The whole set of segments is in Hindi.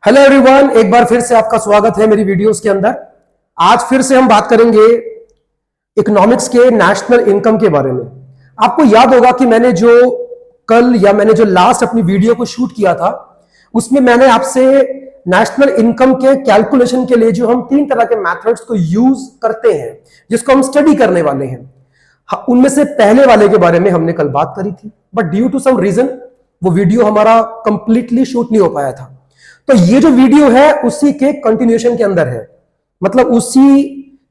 हेलो एवरीवन, एक बार फिर से आपका स्वागत है मेरी वीडियोस के अंदर। आज फिर से हम बात करेंगे इकोनॉमिक्स के नेशनल इनकम के बारे में। आपको याद होगा कि मैंने जो लास्ट अपनी वीडियो को शूट किया था उसमें मैंने आपसे नेशनल इनकम के कैलकुलेशन के लिए जो हम 3 तरह के मेथड्स को यूज करते हैं, जिसको हम स्टडी करने वाले हैं, उनमें से पहले वाले के बारे में हमने कल बात करी थी, but due to some reason वो वीडियो हमारा कंप्लीटली शूट नहीं हो पाया था। तो ये जो वीडियो है उसी के कंटिन्यूएशन के अंदर है, मतलब उसी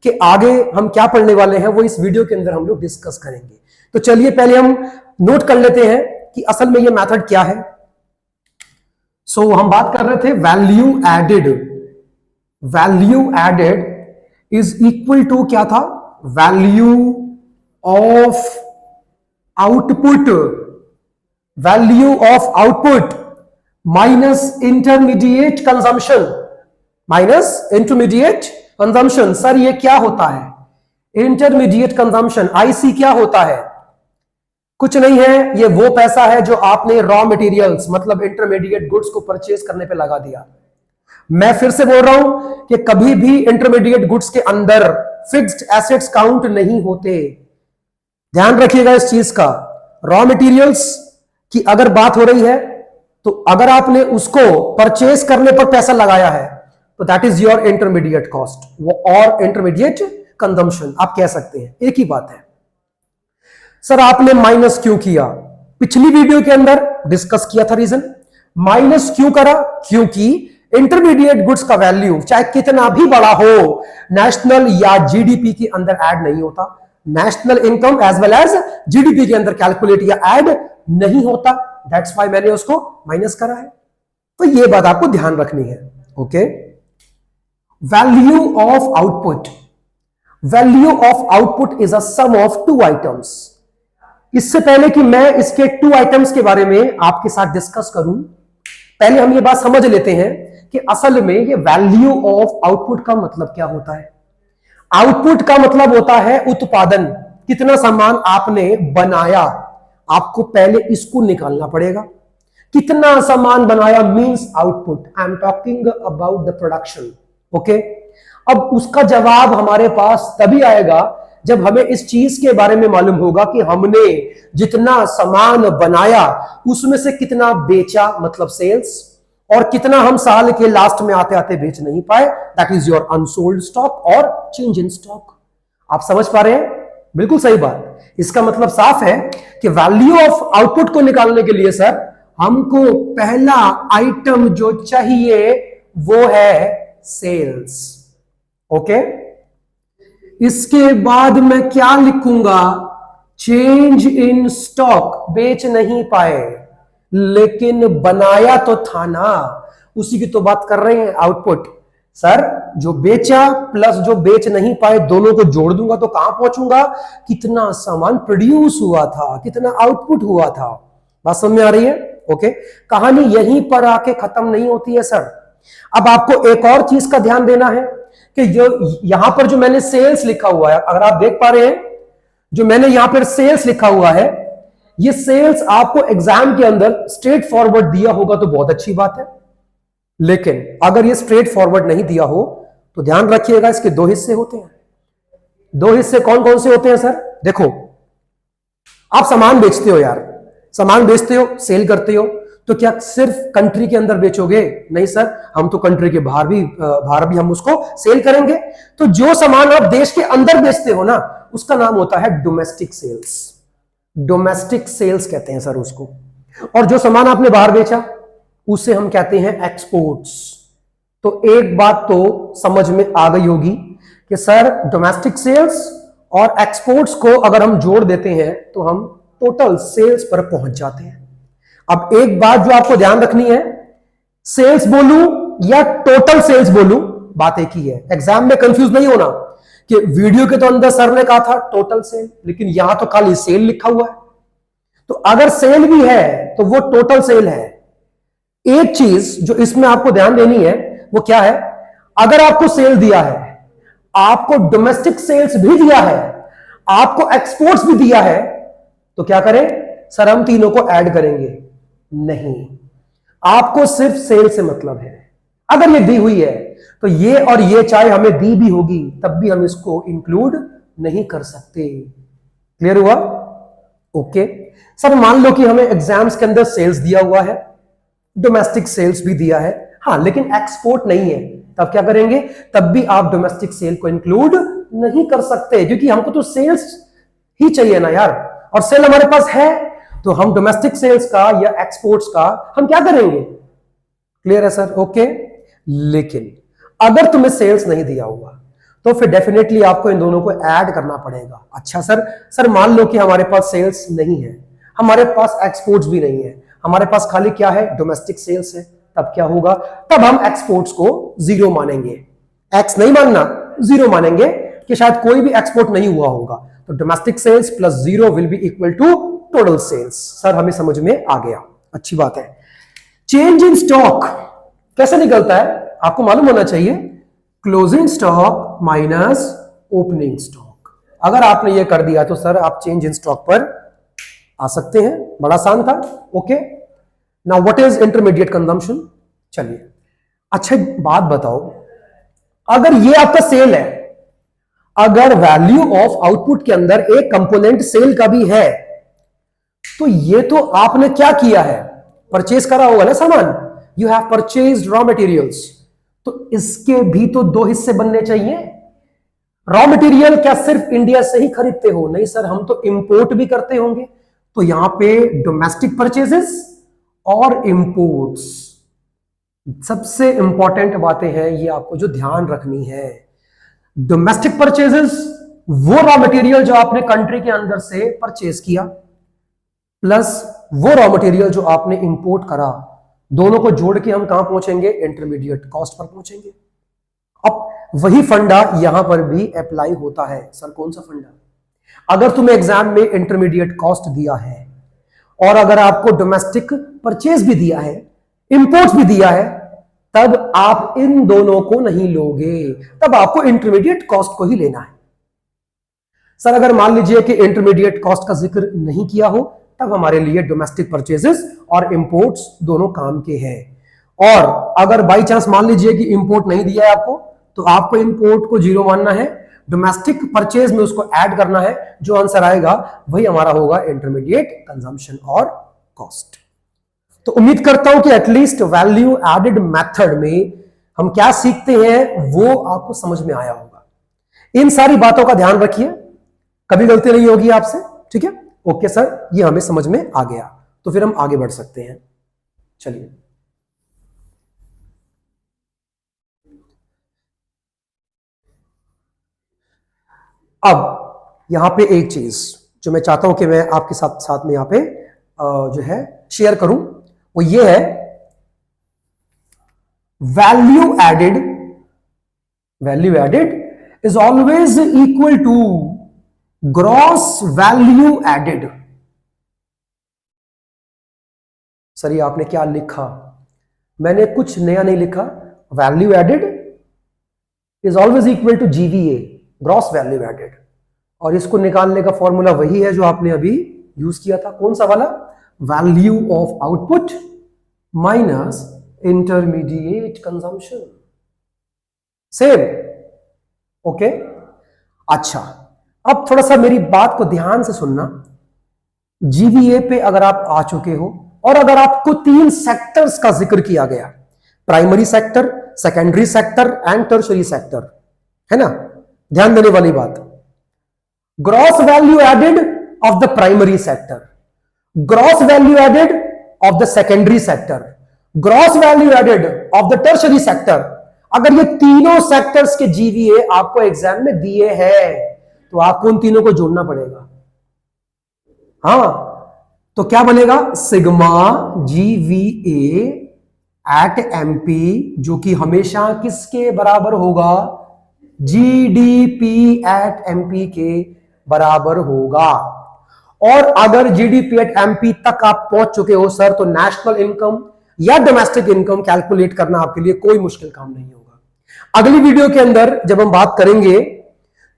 के आगे हम क्या पढ़ने वाले हैं वो इस वीडियो के अंदर हम लोग डिस्कस करेंगे। तो चलिए पहले हम नोट कर लेते हैं कि असल में ये मेथड क्या है। सो हम बात कर रहे थे value added. Value added is equal to क्या था? Value of output. Value of output minus intermediate consumption. Minus intermediate consumption. Sir ये क्या होता है? इंटरमीडिएट कंजम्पशन, आईसी क्या होता है? कुछ नहीं है, ये वो पैसा है जो आपने रॉ मटेरियल्स मतलब इंटरमीडिएट गुड्स को परचेज करने पे लगा दिया। मैं फिर से बोल रहा हूं कि कभी भी इंटरमीडिएट गुड्स के अंदर फिक्स्ड एसेट्स काउंट नहीं होते। ध्यान रखिएगा इस चीज का। रॉ मटेरियल्स की अगर बात हो रही है तो अगर आपने उसको परचेज करने पर पैसा लगाया है तो that is your intermediate cost, वो और इंटरमीडिएट कंजम्पशन आप कह सकते हैं, एक ही बात है। सर आपने माइनस क्यों किया? पिछली वीडियो के अंदर डिस्कस किया था रीजन। माइनस क्यों करा? क्योंकि इंटरमीडिएट गुड्स का वैल्यू चाहे कितना भी बड़ा हो, नेशनल या जीडीपी के अंदर ऐड नहीं होता। National income as well as GDP के अंदर कैलकुलेट या ऐड नहीं होता। दैट्स व्हाई मैंने उसको माइनस करा है। तो ये बात आपको ध्यान रखनी है। Okay, value of output. Value of output is a sum of 2 items. इससे पहले कि मैं इसके 2 आइटम्स के बारे में आपके साथ डिस्कस करूं, पहले हम ये बात समझ लेते हैं कि असल में ये वैल्यू ऑफ आउटपुट का मतलब क्या होता है। आउटपुट का मतलब होता है उत्पादन, कितना सामान आपने बनाया। आपको पहले इसको निकालना पड़ेगा। कितना सामान बनाया means output. I am talking about the production. Okay, अब उसका जवाब हमारे पास तभी आएगा जब हमें इस चीज के बारे में मालूम होगा कि हमने जितना सामान बनाया उसमें से कितना बेचा, मतलब सेल्स, और कितना हम साल के लास्ट में आते आते बेच नहीं पाए, that is your unsold stock और चेंज इन स्टॉक। आप समझ पा रहे हैं? बिल्कुल सही बात। इसका मतलब साफ है कि वैल्यू ऑफ आउटपुट को निकालने के लिए सर हमको पहला आइटम जो चाहिए वो है सेल्स। ओके, इसके बाद मैं क्या लिखूंगा? Change in stock. बेच नहीं पाए लेकिन बनाया तो था ना, उसी की तो बात कर रहे हैं, आउटपुट। सर जो बेचा प्लस जो बेच नहीं पाए दोनों को जोड़ दूंगा तो कहां पहुंचूंगा? कितना सामान प्रोड्यूस हुआ था, कितना आउटपुट हुआ था। बात समझ में आ रही है? ओके, कहानी यहीं पर आके खत्म नहीं होती है सर। अब आपको एक और चीज का ध्यान देना है कि जो यहां पर जो मैंने सेल्स लिखा हुआ है, अगर आप देख पा रहे हैं जो मैंने यहां पर सेल्स लिखा हुआ है, ये सेल्स आपको एग्जाम के अंदर स्ट्रेट फॉरवर्ड दिया होगा तो बहुत अच्छी बात है, लेकिन अगर ये स्ट्रेट फॉरवर्ड नहीं दिया हो तो ध्यान रखिएगा इसके 2 हिस्से होते हैं। 2 हिस्से कौन कौन से होते हैं सर? देखो, आप सामान बेचते हो यार, सामान बेचते हो, सेल करते हो, तो क्या सिर्फ कंट्री के अंदर बेचोगे? नहीं सर, हम तो कंट्री के बाहर भी हम उसको सेल करेंगे। तो जो सामान आप देश के अंदर बेचते हो ना, उसका नाम होता है डोमेस्टिक सेल्स। डोमेस्टिक सेल्स कहते हैं सर उसको। और जो सामान आपने बाहर बेचा उसे हम कहते हैं एक्सपोर्ट्स। तो एक बात तो समझ में आ गई होगी कि सर डोमेस्टिक सेल्स और एक्सपोर्ट्स को अगर हम जोड़ देते हैं तो हम टोटल सेल्स पर पहुंच जाते हैं। अब एक बात जो आपको ध्यान रखनी है, सेल्स बोलूं या टोटल सेल्स बोलूं, बात एक ही है। एग्जाम में कंफ्यूज नहीं होना कि वीडियो के तो अंदर सर ने कहा था टोटल सेल, लेकिन यहां तो खाली सेल लिखा हुआ है। तो अगर सेल भी है तो वो टोटल सेल है। एक चीज जो इसमें आपको ध्यान देनी है वो क्या है? अगर आपको सेल दिया है, आपको डोमेस्टिक सेल्स भी दिया है, आपको एक्सपोर्ट्स भी दिया है, तो क्या करें सर? हम तीनों को ऐड करेंगे? नहीं, आपको सिर्फ सेल से मतलब है। अगर ये दी हुई है तो ये और ये चाहे हमें दी भी होगी तब भी हम इसको इंक्लूड नहीं कर सकते। क्लियर हुआ? ओके सर, मान लो कि हमें एग्जाम्स के अंदर सेल्स दिया हुआ है, डोमेस्टिक सेल्स भी दिया है, हाँ, लेकिन एक्सपोर्ट नहीं है, तब क्या करेंगे? तब भी आप डोमेस्टिक सेल को इंक्लूड नहीं कर सकते, क्योंकि हमको तो सेल्स ही चाहिए ना यार, और सेल हमारे पास है, तो हम डोमेस्टिक सेल्स का या एक्सपोर्ट्स का हम क्या करेंगे? क्लियर है सर? ओके। लेकिन अगर तुम्हें सेल्स नहीं दिया हुआ तो फिर डेफिनेटली आपको इन दोनों को ऐड करना पड़ेगा। अच्छा सर मान लो कि हमारे पास सेल्स नहीं है, हमारे पास एक्सपोर्ट्स भी नहीं है, हमारे पास खाली क्या है? डोमेस्टिक सेल्स है, तब क्या होगा? तब हम एक्सपोर्ट्स को जीरो मानेंगे, एक्स नहीं मानना, जीरो मानेंगे कि शायद कोई भी एक्सपोर्ट नहीं हुआ होगा, तो domestic sales plus zero will be equal to total sales. Sir हमें समझ में आ गया, अच्छी बात है। चेंज इन स्टॉक कैसे निकलता है आपको मालूम होना चाहिए, closing stock minus opening stock. अगर आपने ये कर दिया तो सर आप चेंज इन स्टॉक पर आ सकते हैं, बड़ा आसान था। Okay, now what is intermediate consumption? चलिए अच्छा बात बताओ, अगर ये आपका सेल है, अगर वैल्यू ऑफ आउटपुट के अंदर एक कंपोनेंट सेल का भी है, तो ये तो आपने क्या किया है? परचेज करा होगा ना सामान, you have purchased raw materials, तो इसके भी तो दो हिस्से बनने चाहिए। रॉ मटेरियल क्या सिर्फ इंडिया से ही खरीदते हो? नहीं सर, हम तो इंपोर्ट भी करते होंगे, तो यहां पे डोमेस्टिक परचेजेस और इंपोर्ट्स, सबसे इंपॉर्टेंट बातें हैं ये आपको जो ध्यान रखनी है। डोमेस्टिक परचेजेस वो रॉ मटेरियल जो आपने कंट्री के अंदर से परचेज किया, प्लस वो रॉ मटेरियल जो आपने इंपोर्ट करा, दोनों को जोड़ के हम कहां पहुंचेंगे? इंटरमीडिएट कॉस्ट पर पहुंचेंगे। अब वही फंडा यहां पर भी अप्लाई होता है। सर कौन सा फंडा? अगर तुम्हें एग्जाम में इंटरमीडिएट कॉस्ट दिया है और अगर आपको डोमेस्टिक परचेज भी दिया है, इंपोर्ट्स भी दिया है, तब आप इन दोनों को नहीं लोगे, तब आपको इंटरमीडिएट कॉस्ट को ही लेना है। सर अगर मान लीजिए कि इंटरमीडिएट कॉस्ट का जिक्र नहीं किया हो, तब हमारे लिए डोमेस्टिक परचेजेस और इंपोर्ट्स दोनों काम के हैं। और अगर बाई चांस मान लीजिए कि इंपोर्ट नहीं दिया है आपको, तो आपको इंपोर्ट को जीरो मानना है, डोमेस्टिक परचेज में उसको ऐड करना है, जो आंसर आएगा वही हमारा होगा इंटरमीडिएट कंजम्पशन और कॉस्ट। तो उम्मीद करता हूं कि एटलीस्ट वैल्यू एडेड मेथड में हम क्या सीखते हैं वो आपको समझ में आया होगा। इन सारी बातों का ध्यान रखिए, कभी गलती नहीं होगी आपसे, ठीक है? ओके सर, ये हमें समझ में आ गया, तो फिर हम आगे बढ़ सकते हैं। चलिए अब यहां पे एक चीज जो मैं चाहता हूं कि मैं आपके साथ साथ में यहां पे जो है शेयर करूं, वो ये है value added is always equal to gross value added. Sir ये आपने क्या लिखा? मैंने कुछ नया नहीं लिखा। Value added is always equal to GVA, gross value added, और इसको निकालने का फॉर्मूला वही है जो आपने अभी यूज किया था। कौन सा वाला? Value of output minus intermediate consumption, same. Okay, अच्छा अब थोड़ा सा मेरी बात को ध्यान से सुनना। जीवीए पे अगर आप आ चुके हो और अगर आपको तीन सेक्टर्स का जिक्र किया गया, primary sector, secondary sector and tertiary sector, है ना? ध्यान देने वाली बात, gross value added of the primary sector, gross value added of the secondary sector, gross value added of the tertiary sector. अगर ये तीनों सेक्टर्स के जीवीए आपको एग्जाम में दिए हैं तो आपको उन तीनों को जोड़ना पड़ेगा। हाँ, तो क्या बनेगा? सिग्मा जीवीए एट एमपी, जो कि हमेशा किसके बराबर होगा? जीडीपी एट एमपी के बराबर होगा। और अगर जीडीपी एट एमपी तक आप पहुंच चुके हो सर, तो नेशनल इनकम या डोमेस्टिक इनकम कैलकुलेट करना आपके लिए कोई मुश्किल काम नहीं होगा। अगली वीडियो के अंदर जब हम बात करेंगे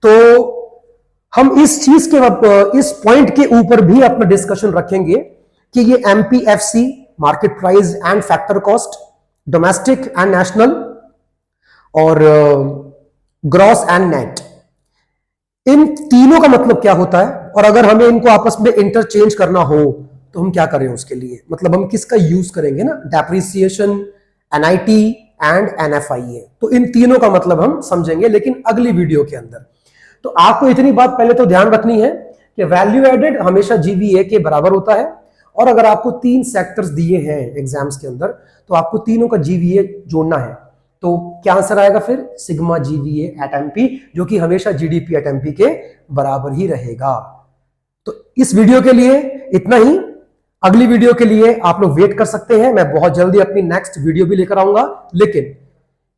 तो हम इस चीज के इस पॉइंट के ऊपर भी अपना डिस्कशन रखेंगे कि ये MPFC, market price and factor cost, domestic and national और ग्रॉस एंड नेट। इन तीनों का मतलब क्या होता है, और अगर हमें इनको आपस में इंटरचेंज करना हो तो हम क्या करें उसके लिए, मतलब हम किसका यूज करेंगे ना, डेप्रिसिएशन, एनआईटी एंड एनएफआईए। तो इन तीनों का मतलब हम समझेंगे लेकिन अगली वीडियो के अंदर। तो आपको इतनी बात पहले तो ध्यान रखनी है कि वैल्यू एडेड हमेशा जीवीए के बराबर होता है, और अगर आपको 3 सेक्टर्स दिए हैं एग्जाम्स के अंदर तो आपको तीनों का जीवीए जोड़ना है। तो क्या आंसर आएगा फिर, सिग्मा जीवीए एट एमपी, जो कि हमेशा जीडीपी एट एमपी के बराबर ही रहेगा। तो इस वीडियो के लिए इतना ही। अगली वीडियो के लिए आप लोग वेट कर सकते हैं, मैं बहुत जल्दी अपनी नेक्स्ट वीडियो भी लेकर आऊंगा। लेकिन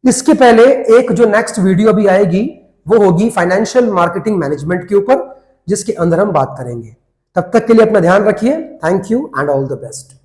इसके पहले एक जो नेक्स्ट वीडियो भी आएगी वो होगी फाइनेंशियल मार्केटिंग मैनेजमेंट के ऊपर, जिसके अंदर हम बात करेंगे। तब तक के लिए अपना ध्यान रखिए। Thank you and all the best.